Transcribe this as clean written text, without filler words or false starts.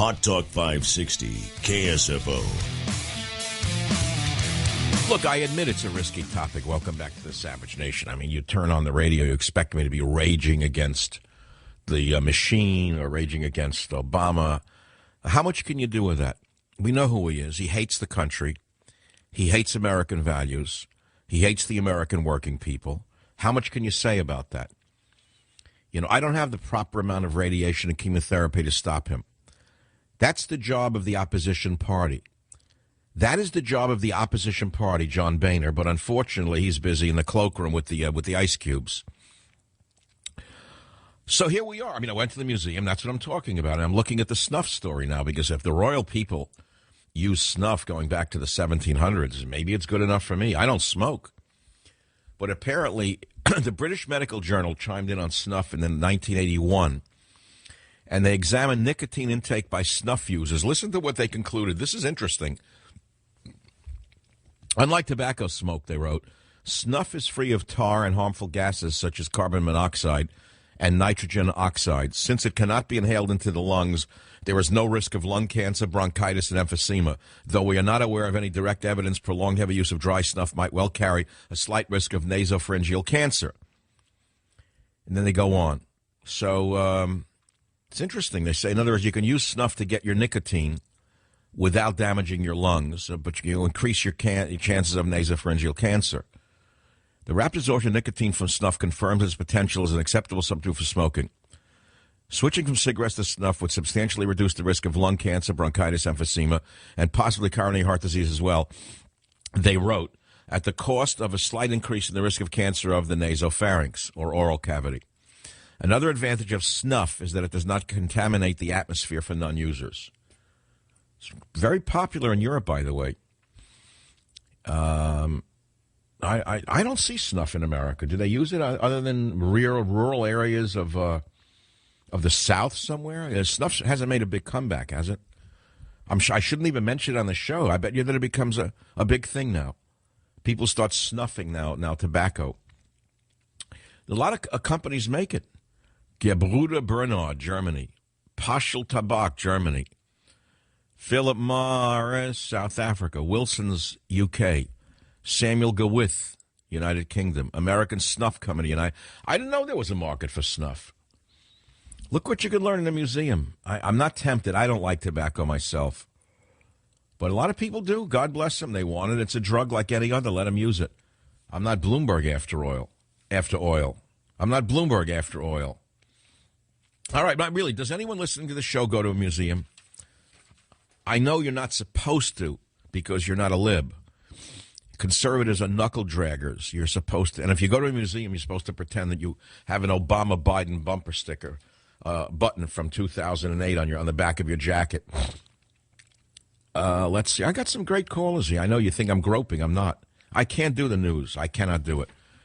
Hot Talk 560, KSFO. Look, I admit it's a risky topic. Welcome back to the Savage Nation. I mean, you turn on the radio, you expect me to be raging against the machine or raging against Obama. How much can you do with that? We know who he is. He hates the country. He hates American values. He hates the American working people. How much can you say about that? You know, I don't have the proper amount of radiation and chemotherapy to stop him. That's the job of the opposition party. That is the job of the opposition party, John Boehner, but unfortunately he's busy in the cloakroom with the ice cubes. So here we are. I mean, I went to the museum. That's what I'm talking about. And I'm looking at the snuff story now because if the royal people use snuff going back to the 1700s, maybe it's good enough for me. I don't smoke. But apparently the British Medical Journal chimed in on snuff in 1981, and they examined nicotine intake by snuff users. Listen to what they concluded. This is interesting. Unlike tobacco smoke, they wrote, snuff is free of tar and harmful gases such as carbon monoxide and nitrogen oxide. Since it cannot be inhaled into the lungs, there is no risk of lung cancer, bronchitis, and emphysema. Though we are not aware of any direct evidence, prolonged heavy use of dry snuff might well carry a slight risk of nasopharyngeal cancer. And then they go on. So it's interesting. They say, in other words, you can use snuff to get your nicotine without damaging your lungs, but you increase your chances of nasopharyngeal cancer. The rapid absorption of nicotine from snuff confirms its potential as an acceptable substitute for smoking. Switching from cigarettes to snuff would substantially reduce the risk of lung cancer, bronchitis, emphysema, and possibly coronary heart disease as well, they wrote, at the cost of a slight increase in the risk of cancer of the nasopharynx, or oral cavity. Another advantage of snuff is that it does not contaminate the atmosphere for non-users. It's very popular in Europe, by the way. I don't see snuff in America. Do they use it other than rural areas of the South somewhere? Snuff hasn't made a big comeback, has it? I shouldn't even mention it on the show. I bet you that it becomes a big thing now. People start snuffing now tobacco. A lot of companies make it. Gebruder Bernard, Germany. Paschal Tabak, Germany. Philip Morris, South Africa. Wilson's, UK. Samuel Gawith, United Kingdom. American Snuff Company. And I didn't know there was a market for snuff. Look what you can learn in a museum. I'm not tempted. I don't like tobacco myself. But a lot of people do. God bless them. They want it. It's a drug like any other. Let them use it. I'm not Bloomberg after oil. I'm not Bloomberg after oil. All right, but really, does anyone listening to the show go to a museum? I know you're not supposed to because you're not a lib. Conservatives are knuckle draggers. You're supposed to, and if you go to a museum, you're supposed to pretend that you have an Obama-Biden bumper sticker button from 2008 on the back of your jacket. Let's see. I got some great callers here. I know you think I'm groping. I'm not. I can't do the news. I cannot do it.